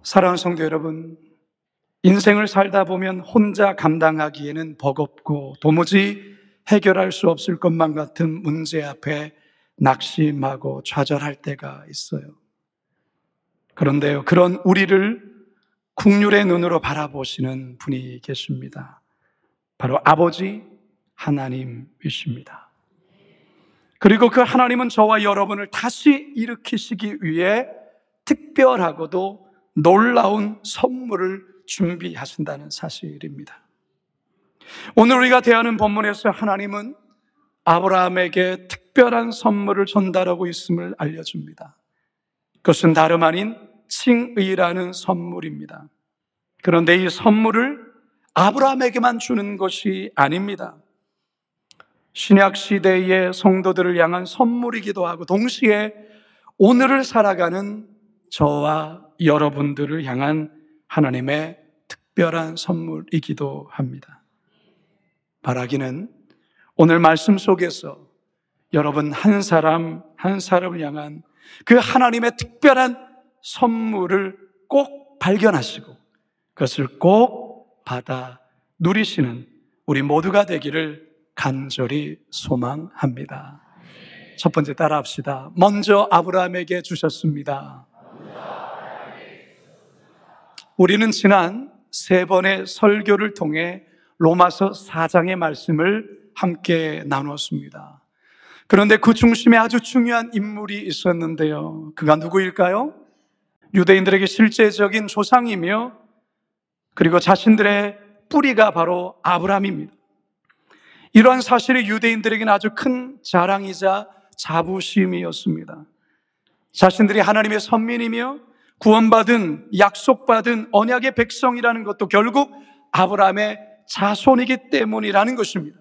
사랑하는 성도 여러분, 인생을 살다 보면 혼자 감당하기에는 버겁고 도무지 해결할 수 없을 것만 같은 문제 앞에 낙심하고 좌절할 때가 있어요. 그런데요, 그런 우리를 국률의 눈으로 바라보시는 분이 계십니다. 바로 아버지 하나님이십니다. 그리고 그 하나님은 저와 여러분을 다시 일으키시기 위해 특별하고도 놀라운 선물을 준비하신다는 사실입니다. 오늘 우리가 대하는 본문에서 하나님은 아브라함에게 특별한 선물을 전달하고 있음을 알려줍니다. 그것은 다름 아닌 칭의라는 선물입니다. 그런데 이 선물을 아브라함에게만 주는 것이 아닙니다. 신약 시대의 성도들을 향한 선물이기도 하고 동시에 오늘을 살아가는 저와 여러분들을 향한 하나님의 특별한 선물이기도 합니다. 바라기는 오늘 말씀 속에서 여러분 한 사람 한 사람을 향한 그 하나님의 특별한 선물을 꼭 발견하시고 그것을 꼭 받아 누리시는 우리 모두가 되기를 간절히 소망합니다. 첫 번째 따라합시다. 먼저 아브라함에게 주셨습니다. 우리는 지난 3번의 설교를 통해 로마서 4장의 말씀을 함께 나누었습니다. 그런데 그 중심에 아주 중요한 인물이 있었는데요. 그가 누구일까요? 유대인들에게 실제적인 조상이며 그리고 자신들의 뿌리가 바로 아브라함입니다. 이러한 사실이 유대인들에게는 아주 큰 자랑이자 자부심이었습니다. 자신들이 하나님의 선민이며 구원받은 약속받은 언약의 백성이라는 것도 결국 아브라함의 자손이기 때문이라는 것입니다.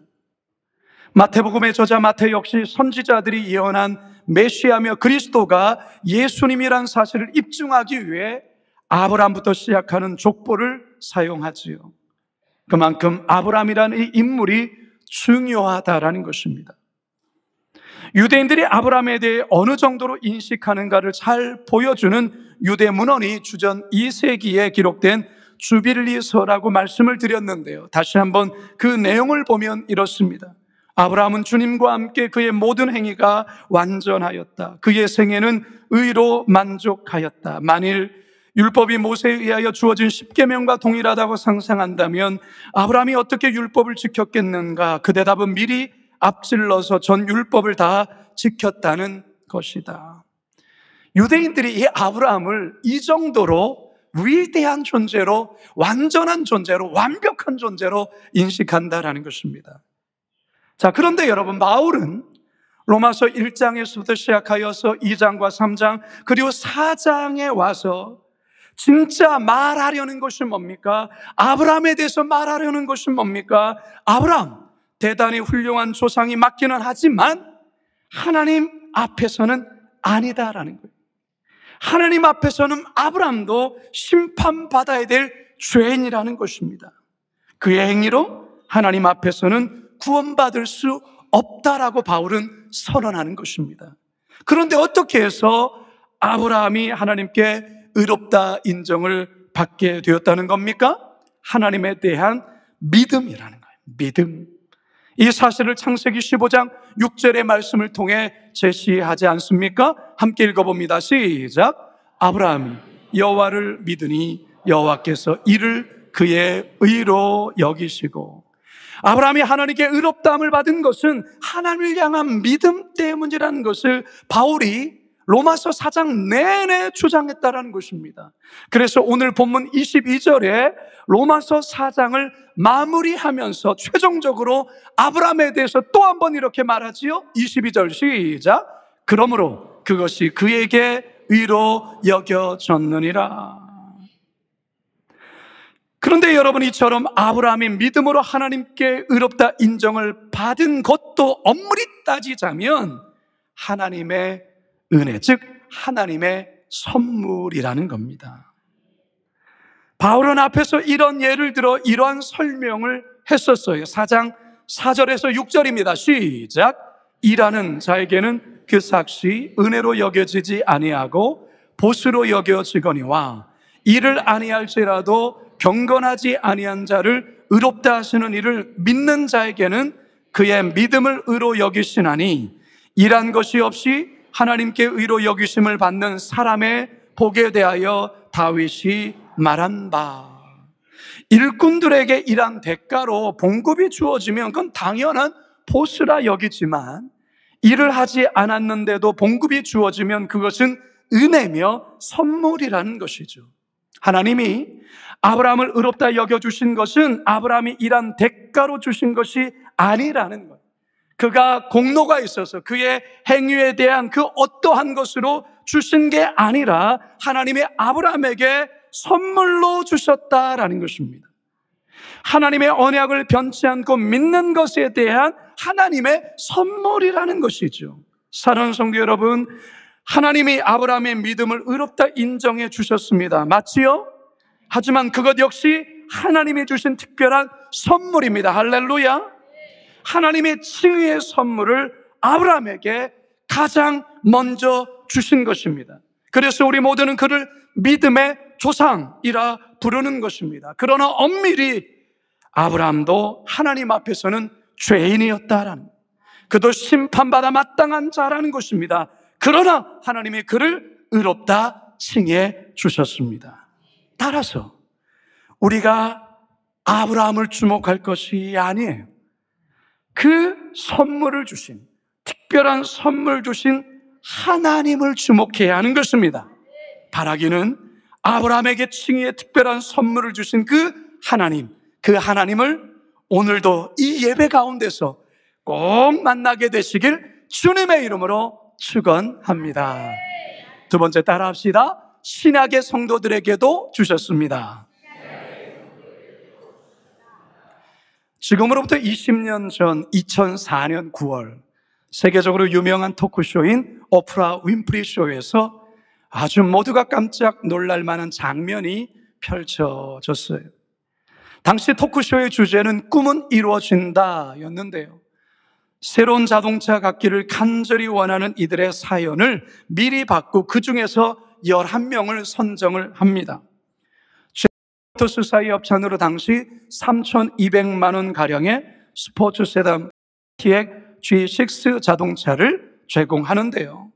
마태복음의 저자 마태 역시 선지자들이 예언한 메시아며 그리스도가 예수님이라는 사실을 입증하기 위해 아브라함부터 시작하는 족보를 사용하지요. 그만큼 아브라함이라는 이 인물이 중요하다라는 것입니다. 유대인들이 아브라함에 대해 어느 정도로 인식하는가를 잘 보여주는 유대 문헌이 주전 2세기에 기록된 주빌리서라고 말씀을 드렸는데요. 다시 한번 그 내용을 보면 이렇습니다. 아브라함은 주님과 함께 그의 모든 행위가 완전하였다. 그의 생애는 의로 만족하였다. 만일 율법이 모세에 의하여 주어진 10계명과 동일하다고 상상한다면 아브라함이 어떻게 율법을 지켰겠는가? 그 대답은 미리 앞질러서 전 율법을 다 지켰다는 것이다. 유대인들이 이 아브라함을 이 정도로 위대한 존재로, 완전한 존재로, 완벽한 존재로 인식한다라는 것입니다. 자, 그런데 여러분, 바울은 로마서 1장에서부터 시작하여서 2장과 3장 그리고 4장에 와서 진짜 말하려는 것이 뭡니까? 아브라함에 대해서 말하려는 것이 뭡니까? 아브라함 대단히 훌륭한 조상이 맞기는 하지만 하나님 앞에서는 아니다라는 거예요. 하나님 앞에서는 아브라함도 심판받아야 될 죄인이라는 것입니다. 그의 행위로 하나님 앞에서는 구원받을 수 없다라고 바울은 선언하는 것입니다. 그런데 어떻게 해서 아브라함이 하나님께 의롭다 인정을 받게 되었다는 겁니까? 하나님에 대한 믿음이라는 거예요. 믿음. 이 사실을 창세기 15장 6절의 말씀을 통해 제시하지 않습니까? 함께 읽어봅니다. 시작. 아브라함이 여호와를 믿으니 여호와께서 이를 그의 의로 여기시고. 아브라함이 하나님께 의롭다함을 받은 것은 하나님을 향한 믿음 때문이라는 것을 바울이 로마서 4장 내내 주장했다라는 것입니다. 그래서 오늘 본문 22절에 로마서 4장을 마무리하면서 최종적으로 아브라함에 대해서 또 한 번 이렇게 말하지요. 22절 시작. 그러므로 그것이 그에게 의로 여겨졌느니라. 그런데 여러분, 이처럼 아브라함이 믿음으로 하나님께 의롭다 인정을 받은 것도 엄밀히 따지자면 하나님의 은혜, 즉 하나님의 선물이라는 겁니다. 바울은 앞에서 이런 예를 들어 이러한 설명을 했었어요. 4장 4절에서 6절입니다. 시작. 일하는 자에게는 그 삭시 은혜로 여겨지지 아니하고 보수로 여겨지거니와 이를 아니할지라도 경건하지 아니한 자를 의롭다 하시는 이를 믿는 자에게는 그의 믿음을 의로 여기시나니 일한 것이 없이 하나님께 의로 여기심을 받는 사람의 복에 대하여 다윗이 말한 바. 일꾼들에게 일한 대가로 봉급이 주어지면 그건 당연한 보수라 여기지만 일을 하지 않았는데도 봉급이 주어지면 그것은 은혜며 선물이라는 것이죠. 하나님이 아브라함을 의롭다 여겨주신 것은 아브라함이 일한 대가로 주신 것이 아니라는 거예요. 그가 공로가 있어서 그의 행위에 대한 그 어떠한 것으로 주신 게 아니라 하나님이 아브라함에게 선물로 주셨다라는 것입니다. 하나님의 언약을 변치 않고 믿는 것에 대한 하나님의 선물이라는 것이죠. 사랑하는 성도 여러분, 하나님이 아브라함의 믿음을 의롭다 인정해 주셨습니다. 맞지요? 하지만 그것 역시 하나님이 주신 특별한 선물입니다. 할렐루야. 하나님의 칭의의 선물을 아브라함에게 가장 먼저 주신 것입니다. 그래서 우리 모두는 그를 믿음의 조상이라 부르는 것입니다. 그러나 엄밀히 아브라함도 하나님 앞에서는 죄인이었다라는, 그도 심판받아 마땅한 자라는 것입니다. 그러나 하나님이 그를 의롭다 칭해 주셨습니다. 따라서 우리가 아브라함을 주목할 것이 아니에요. 그 선물을 주신, 특별한 선물 주신 하나님을 주목해야 하는 것입니다. 바라기는 아브라함에게 칭의의 특별한 선물을 주신 그 하나님을 오늘도 이 예배 가운데서 꼭 만나게 되시길 주님의 이름으로 축원합니다. 두 번째 따라합시다. 신약의 성도들에게도 주셨습니다. 지금으로부터 20년 전 2004년 9월 세계적으로 유명한 토크쇼인 오프라 윈프리 쇼에서 아주 모두가 깜짝 놀랄 만한 장면이 펼쳐졌어요. 당시 토크쇼의 주제는 꿈은 이루어진다 였는데요. 새로운 자동차 갖기를 간절히 원하는 이들의 사연을 미리 받고 그 중에서 11명을 선정을 합니다. 모터스 사이 협찬으로 당시 3,200만 원 가량의 스포츠 세단 TX G6 자동차를 제공하는데요.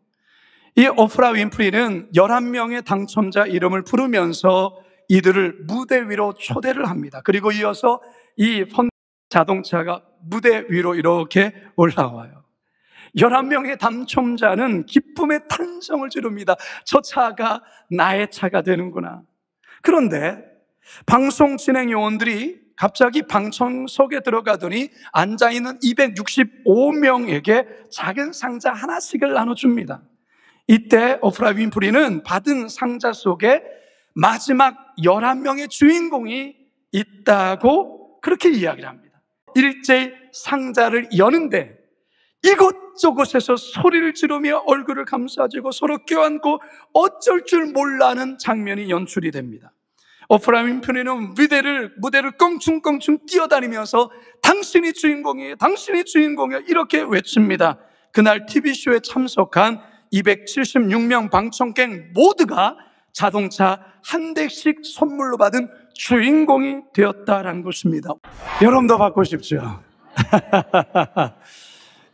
이 오프라 윈프리는 11명의 당첨자 이름을 부르면서 이들을 무대 위로 초대를 합니다. 그리고 이어서 이 자동차가 무대 위로 이렇게 올라와요. 11명의 당첨자는 기쁨의 탄성을 지릅니다. 저 차가 나의 차가 되는구나. 그런데 방송 진행 요원들이 갑자기 방청석에 들어가더니 앉아있는 265명에게 작은 상자 하나씩을 나눠줍니다. 이때 오프라 윈프리는 받은 상자 속에 마지막 11명의 주인공이 있다고 그렇게 이야기를 합니다. 일제히 상자를 여는데 이곳저곳에서 소리를 지르며 얼굴을 감싸주고 서로 껴안고 어쩔 줄 몰라하는 장면이 연출이 됩니다. 오프라 윈프리는 무대를 껑충껑충 뛰어다니면서 당신이 주인공이에요, 당신이 주인공이에요 이렇게 외칩니다. 그날 TV쇼에 참석한 276명 방청객 모두가 자동차 한 대씩 선물로 받은 주인공이 되었다라는 것입니다. 여러분도 받고 싶죠?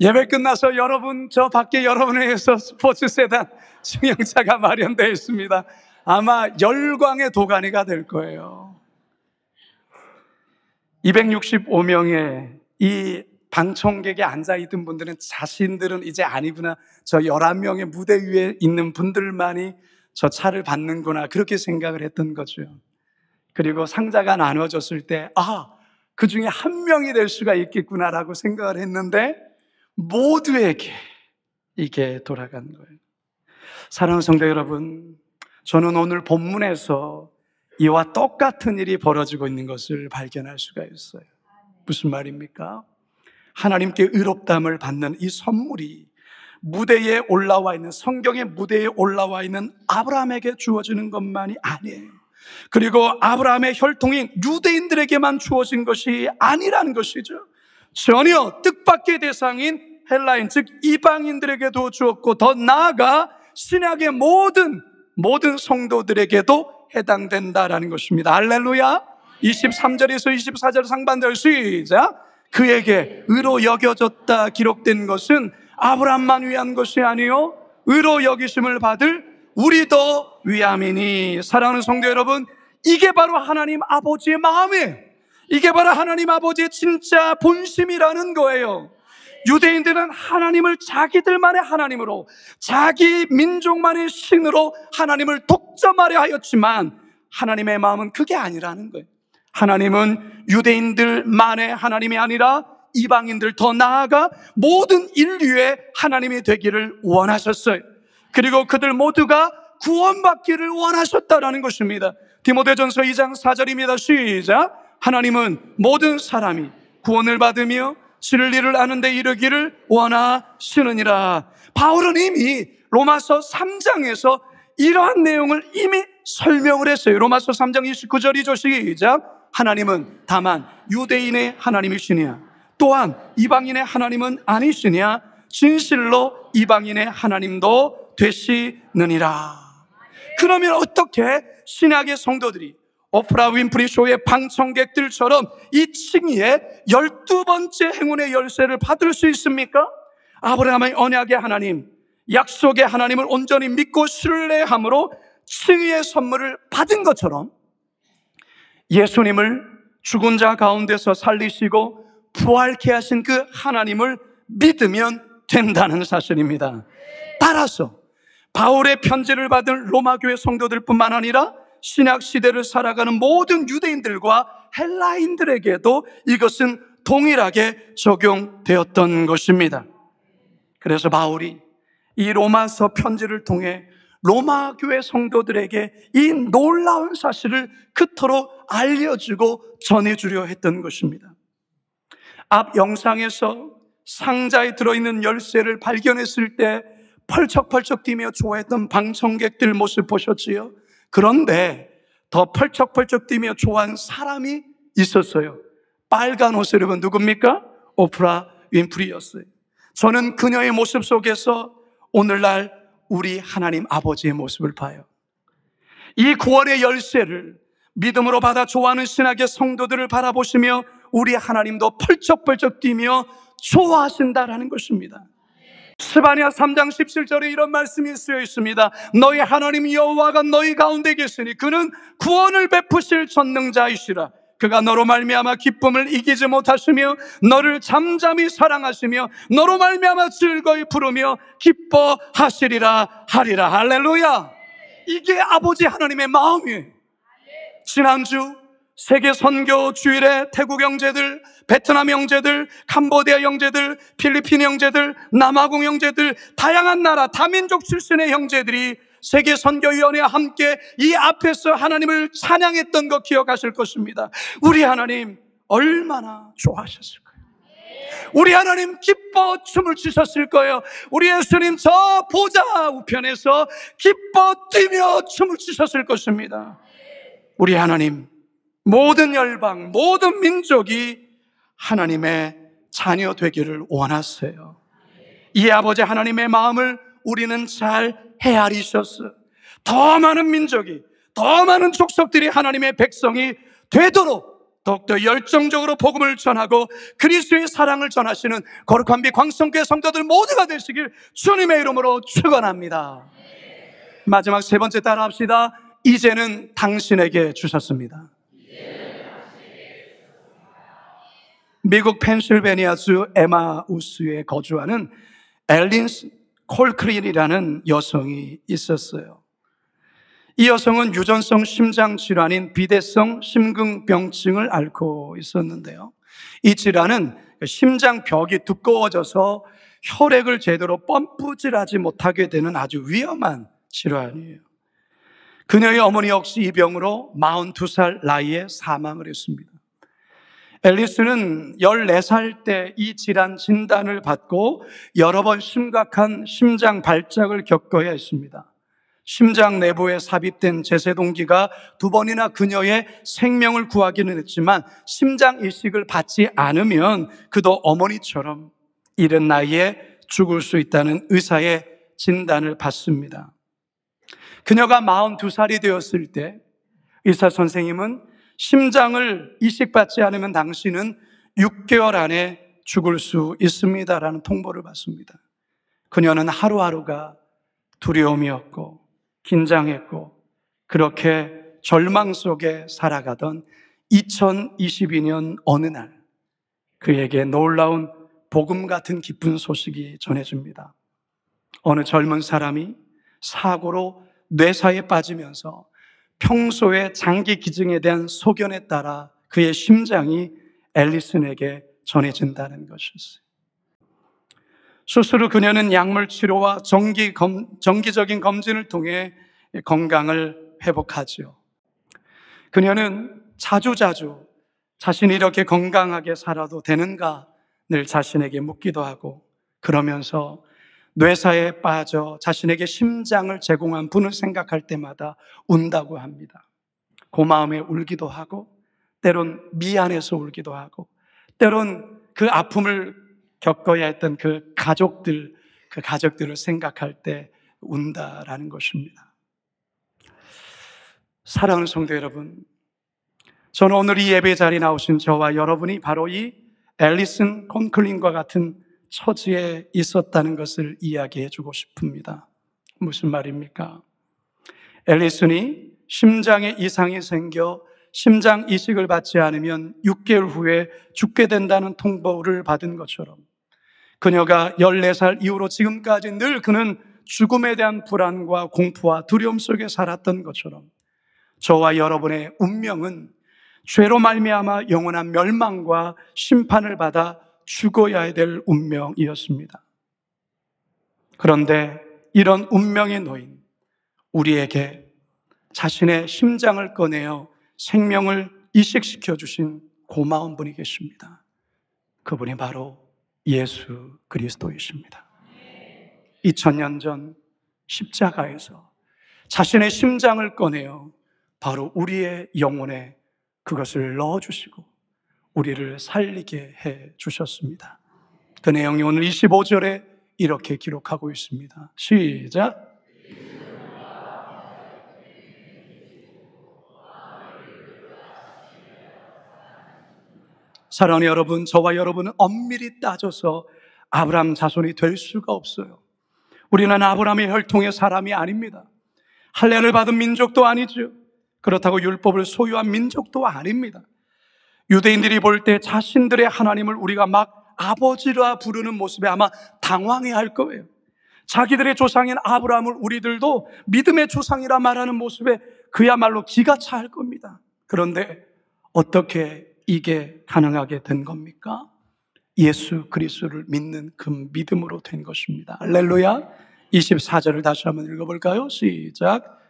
예배 끝나서 여러분, 저 밖에 여러분에 의해서 스포츠 세단 승용차가 마련되어 있습니다. 아마 열광의 도가니가 될 거예요. 265명의 이 방청객에 앉아있던 분들은 자신들은 이제 아니구나, 저 11명의 무대 위에 있는 분들만이 저 차를 받는구나 그렇게 생각을 했던 거죠. 그리고 상자가 나눠졌을 때 그 중에 한 명이 될 수가 있겠구나라고 생각을 했는데 모두에게 이게 돌아간 거예요. 사랑하는 성도 여러분, 저는 오늘 본문에서 이와 똑같은 일이 벌어지고 있는 것을 발견할 수가 있어요. 무슨 말입니까? 하나님께 의롭다함을 받는 이 선물이 무대에 올라와 있는, 성경의 무대에 올라와 있는 아브라함에게 주어지는 것만이 아니에요. 그리고 아브라함의 혈통인 유대인들에게만 주어진 것이 아니라는 것이죠. 전혀 뜻밖의 대상인 헬라인, 즉 이방인들에게도 주었고 더 나아가 신약의 모든 모든 성도들에게도 해당된다라는 것입니다. 할렐루야. 23절에서 24절 상반절 시작. 그에게 의로 여겨졌다 기록된 것은 아브라함만 위한 것이 아니요 의로 여기심을 받을 우리도 위함이니. 사랑하는 성도 여러분, 이게 바로 하나님 아버지의 마음이에요. 이게 바로 하나님 아버지의 진짜 본심이라는 거예요. 유대인들은 하나님을 자기들만의 하나님으로, 자기 민족만의 신으로 하나님을 독점하려 하였지만 하나님의 마음은 그게 아니라는 거예요. 하나님은 유대인들만의 하나님이 아니라 이방인들, 더 나아가 모든 인류의 하나님이 되기를 원하셨어요. 그리고 그들 모두가 구원받기를 원하셨다라는 것입니다. 디모데전서 2장 4절입니다. 시작. 하나님은 모든 사람이 구원을 받으며 진리를 아는 데 이르기를 원하시느니라. 바울은 이미 로마서 3장에서 이러한 내용을 이미 설명을 했어요. 로마서 3장 29절이죠. 시작. 하나님은 다만 유대인의 하나님이시냐, 또한 이방인의 하나님은 아니시냐, 진실로 이방인의 하나님도 되시느니라. 그러면 어떻게 신약의 성도들이 오프라 윈프리 쇼의 방청객들처럼 이 칭의의 12번째 행운의 열쇠를 받을 수 있습니까? 아브라함의 언약의 하나님, 약속의 하나님을 온전히 믿고 신뢰함으로 칭의의 선물을 받은 것처럼 예수님을 죽은 자 가운데서 살리시고 부활케 하신 그 하나님을 믿으면 된다는 사실입니다. 따라서 바울의 편지를 받은 로마교회 성도들뿐만 아니라 신약 시대를 살아가는 모든 유대인들과 헬라인들에게도 이것은 동일하게 적용되었던 것입니다. 그래서 바울이 이 로마서 편지를 통해 로마 교회 성도들에게 이 놀라운 사실을 그토록 알려주고 전해주려 했던 것입니다. 앞 영상에서 상자에 들어있는 열쇠를 발견했을 때 펄쩍펄쩍 뛰며 좋아했던 방청객들 모습 보셨지요? 그런데 더 펄쩍펄쩍 뛰며 좋아하는 사람이 있었어요. 빨간 옷을 입은 누굽니까? 오프라 윈프리였어요. 저는 그녀의 모습 속에서 오늘날 우리 하나님 아버지의 모습을 봐요. 이 구원의 열쇠를 믿음으로 받아 좋아하는 신학의 성도들을 바라보시며 우리 하나님도 펄쩍펄쩍 뛰며 좋아하신다라는 것입니다. 스바냐 3장 17절에 이런 말씀이 쓰여 있습니다. 너희 하나님 여호와가 너희 가운데 계시니 그는 구원을 베푸실 전능자이시라. 그가 너로 말미암아 기쁨을 이기지 못하시며 너를 잠잠히 사랑하시며 너로 말미암아 즐거이 부르며 기뻐하시리라 하리라. 할렐루야. 이게 아버지 하나님의 마음이에요. 지난주 세계 선교 주일에 태국 형제들, 베트남 형제들, 캄보디아 형제들, 필리핀 형제들, 남아공 형제들, 다양한 나라 다민족 출신의 형제들이 세계 선교위원회와 함께 이 앞에서 하나님을 찬양했던 거 기억하실 것입니다. 우리 하나님 얼마나 좋아하셨을까요? 우리 하나님 기뻐 춤을 추셨을 거예요. 우리 예수님 저 보좌 우편에서 기뻐 뛰며 춤을 추셨을 것입니다. 우리 하나님 모든 열방, 모든 민족이 하나님의 자녀 되기를 원하세요. 이 아버지 하나님의 마음을 우리는 잘 헤아리셨어요. 더 많은 민족이, 더 많은 족속들이 하나님의 백성이 되도록 더욱더 열정적으로 복음을 전하고 그리스도의 사랑을 전하시는 거룩한 비 광성교회 성도들 모두가 되시길 주님의 이름으로 축원합니다. 마지막 세 번째 따라합시다. 이제는 당신에게 주셨습니다. 미국 펜실베니아주 에마우스에 거주하는 엘린 콜크린이라는 여성이 있었어요. 이 여성은 유전성 심장질환인 비대성 심근병증을 앓고 있었는데요. 이 질환은 심장벽이 두꺼워져서 혈액을 제대로 펌프질하지 못하게 되는 아주 위험한 질환이에요. 그녀의 어머니 역시 이 병으로 42살 나이에 사망을 했습니다. 앨리스는 14살 때 이 질환 진단을 받고 여러 번 심각한 심장 발작을 겪어야 했습니다. 심장 내부에 삽입된 제세동기가 2번이나 그녀의 생명을 구하기는 했지만 심장 이식을 받지 않으면 그도 어머니처럼 이른 나이에 죽을 수 있다는 의사의 진단을 받습니다. 그녀가 42살이 되었을 때 의사 선생님은 심장을 이식받지 않으면 당신은 6개월 안에 죽을 수 있습니다라는 통보를 받습니다. 그녀는 하루하루가 두려움이었고 긴장했고 그렇게 절망 속에 살아가던 2022년 어느 날 그에게 놀라운 복음 같은 기쁜 소식이 전해집니다. 어느 젊은 사람이 사고로 뇌사에 빠지면서 평소의 장기 기증에 대한 소견에 따라 그의 심장이 앨리슨에게 전해진다는 것이었어요. 수술 후 그녀는 약물 치료와 정기적인 검진을 통해 건강을 회복하죠. 그녀는 자주자주 자신이 이렇게 건강하게 살아도 되는가 늘 자신에게 묻기도 하고 그러면서 뇌사에 빠져 자신에게 심장을 제공한 분을 생각할 때마다 운다고 합니다. 고마움에 울기도 하고 때론 미안해서 울기도 하고 때론 그 아픔을 겪어야 했던 그 가족들을 생각할 때 운다라는 것입니다. 사랑하는 성도 여러분, 저는 오늘 이 예배 자리에 나오신 저와 여러분이 바로 이 앨리슨 콘클린과 같은 처지에 있었다는 것을 이야기해 주고 싶습니다. 무슨 말입니까? 앨리슨이 심장에 이상이 생겨 심장 이식을 받지 않으면 6개월 후에 죽게 된다는 통보를 받은 것처럼 그녀가 14살 이후로 지금까지 늘 그는 죽음에 대한 불안과 공포와 두려움 속에 살았던 것처럼 저와 여러분의 운명은 죄로 말미암아 영원한 멸망과 심판을 받아 죽어야 될 운명이었습니다. 그런데 이런 운명에 놓인 우리에게 자신의 심장을 꺼내어 생명을 이식시켜 주신 고마운 분이 계십니다. 그분이 바로 예수 그리스도이십니다. 2000년 전 십자가에서 자신의 심장을 꺼내어 바로 우리의 영혼에 그것을 넣어주시고 우리를 살리게 해 주셨습니다. 그 내용이 오늘 25절에 이렇게 기록하고 있습니다. 시작. 사랑하는 여러분, 저와 여러분은 엄밀히 따져서 아브라함 자손이 될 수가 없어요. 우리는 아브라함의 혈통의 사람이 아닙니다. 할례를 받은 민족도 아니죠. 그렇다고 율법을 소유한 민족도 아닙니다. 유대인들이 볼 때 자신들의 하나님을 우리가 막 아버지라 부르는 모습에 아마 당황해할 거예요. 자기들의 조상인 아브라함을 우리들도 믿음의 조상이라 말하는 모습에 그야말로 기가 차할 겁니다. 그런데 어떻게 이게 가능하게 된 겁니까? 예수 그리스도를 믿는 그 믿음으로 된 것입니다. 할렐루야. 24절을 다시 한번 읽어볼까요? 시작.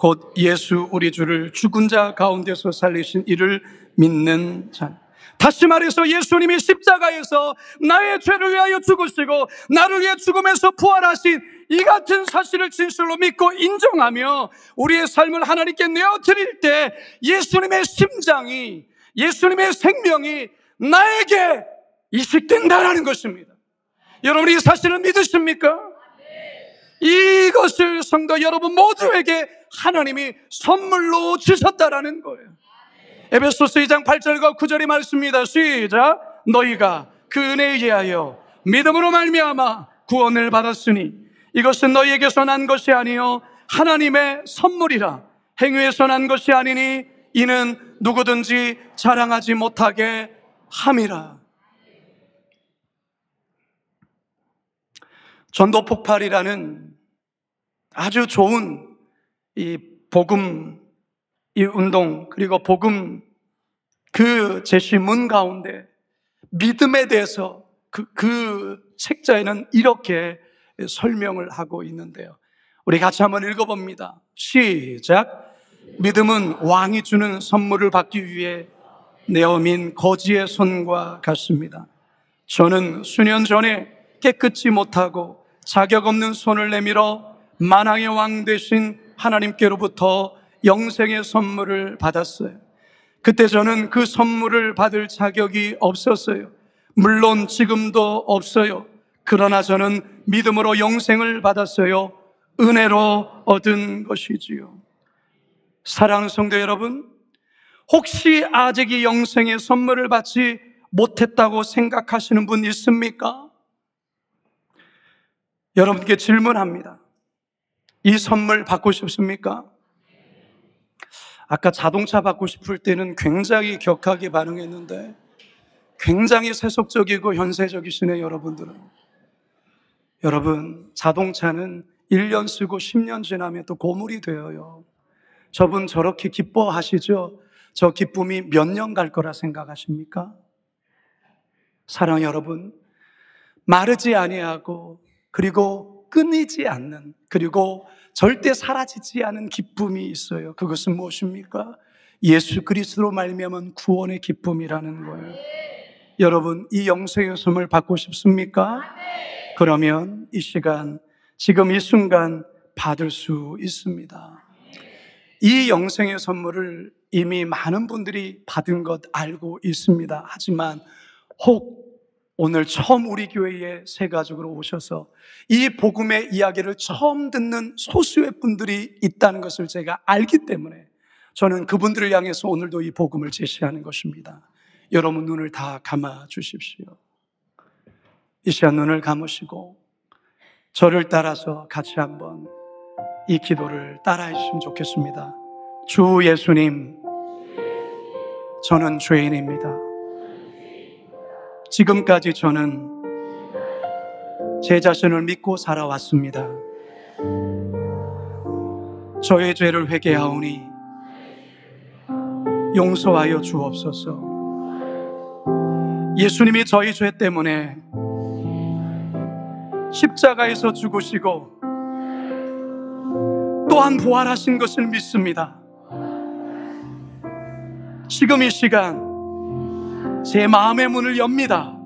곧 예수 우리 주를 죽은 자 가운데서 살리신 이를 믿는 자. 다시 말해서 예수님이 십자가에서 나의 죄를 위하여 죽으시고 나를 위해 죽음에서 부활하신 이 같은 사실을 진실로 믿고 인정하며 우리의 삶을 하나님께 내어드릴 때 예수님의 심장이, 예수님의 생명이 나에게 이식된다라는 것입니다. 여러분 이 사실을 믿으십니까? 이것을 성도 여러분 모두에게 하나님이 선물로 주셨다라는 거예요. 에베소서 2장 8절과 9절의 말씀입니다. 시작. 너희가 그 은혜에 의하여 믿음으로 말미암아 구원을 받았으니 이것은 너희에게서 난 것이 아니요 하나님의 선물이라. 행위에서 난 것이 아니니 이는 누구든지 자랑하지 못하게 함이라. 전도 폭발이라는 아주 좋은 이 복음, 이 운동, 그리고 복음 그 제시문 가운데 믿음에 대해서 그 책자에는 이렇게 설명을 하고 있는데요. 우리 같이 한번 읽어봅니다. 시작. 믿음은 왕이 주는 선물을 받기 위해 내어민 거지의 손과 같습니다. 저는 수년 전에 깨끗이 못하고 자격 없는 손을 내밀어 만왕의 왕 되신 하나님께로부터 영생의 선물을 받았어요. 그때 저는 그 선물을 받을 자격이 없었어요. 물론 지금도 없어요. 그러나 저는 믿음으로 영생을 받았어요. 은혜로 얻은 것이지요. 사랑하는 성도 여러분, 혹시 아직 이 영생의 선물을 받지 못했다고 생각하시는 분 있습니까? 여러분께 질문합니다. 이 선물 받고 싶습니까? 아까 자동차 받고 싶을 때는 굉장히 격하게 반응했는데 굉장히 세속적이고 현세적이시네요, 여러분들은. 여러분, 자동차는 1년 쓰고 10년 지나면 또 고물이 되어요. 저분 저렇게 기뻐하시죠? 저 기쁨이 몇 년 갈 거라 생각하십니까? 사랑 여러분, 마르지 아니하고 그리고 끊이지 않는, 그리고 절대 사라지지 않은 기쁨이 있어요. 그것은 무엇입니까? 예수 그리스도로 말미암은 구원의 기쁨이라는 거예요. 여러분, 이 영생의 선물 받고 싶습니까? 그러면 이 시간, 지금 이 순간 받을 수 있습니다. 이 영생의 선물을 이미 많은 분들이 받은 것 알고 있습니다. 하지만 혹 오늘 처음 우리 교회에 새 가족으로 오셔서 이 복음의 이야기를 처음 듣는 소수의 분들이 있다는 것을 제가 알기 때문에 저는 그분들을 향해서 오늘도 이 복음을 제시하는 것입니다. 여러분 눈을 다 감아 주십시오. 이 시간 눈을 감으시고 저를 따라서 같이 한번 이 기도를 따라해 주시면 좋겠습니다. 주 예수님, 저는 죄인입니다. 지금까지 저는 제 자신을 믿고 살아왔습니다. 저의 죄를 회개하오니 용서하여 주옵소서. 예수님이 저희 죄 때문에 십자가에서 죽으시고 또한 부활하신 것을 믿습니다. 지금 이 시간 제 마음의 문을 엽니다.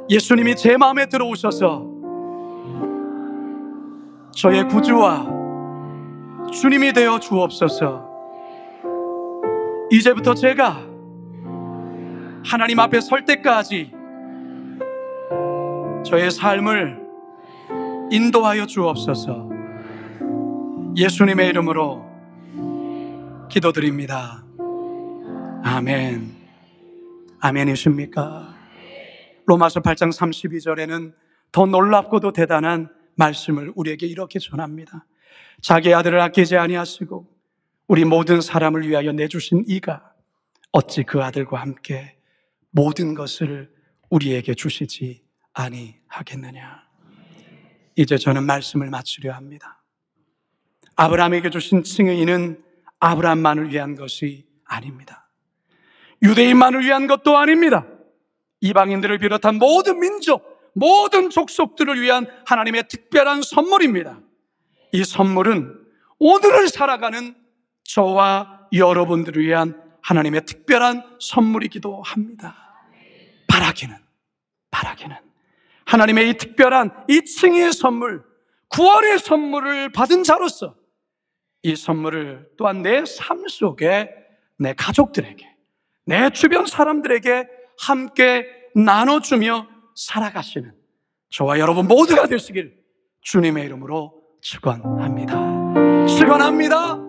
예수님이 제 마음에 들어오셔서 저의 구주와 주님이 되어 주옵소서. 이제부터 제가 하나님 앞에 설 때까지 저의 삶을 인도하여 주옵소서. 예수님의 이름으로 기도드립니다. 아멘. 아멘이십니까? 로마서 8장 32절에는 더 놀랍고도 대단한 말씀을 우리에게 이렇게 전합니다. 자기 아들을 아끼지 아니하시고 우리 모든 사람을 위하여 내주신 이가 어찌 그 아들과 함께 모든 것을 우리에게 주시지 아니하겠느냐. 이제 저는 말씀을 마치려 합니다. 아브라함에게 주신 칭의는 아브라함만을 위한 것이 아닙니다. 유대인만을 위한 것도 아닙니다. 이방인들을 비롯한 모든 민족, 모든 족속들을 위한 하나님의 특별한 선물입니다. 이 선물은 오늘을 살아가는 저와 여러분들을 위한 하나님의 특별한 선물이기도 합니다. 바라기는 하나님의 이 특별한 이 칭의의 선물, 구원의 선물을 받은 자로서 이 선물을 또한 내 삶 속에 내 가족들에게, 내 주변 사람들에게 함께 나눠주며 살아가시는 저와 여러분 모두가 되시길 주님의 이름으로 축원합니다. 축원합니다.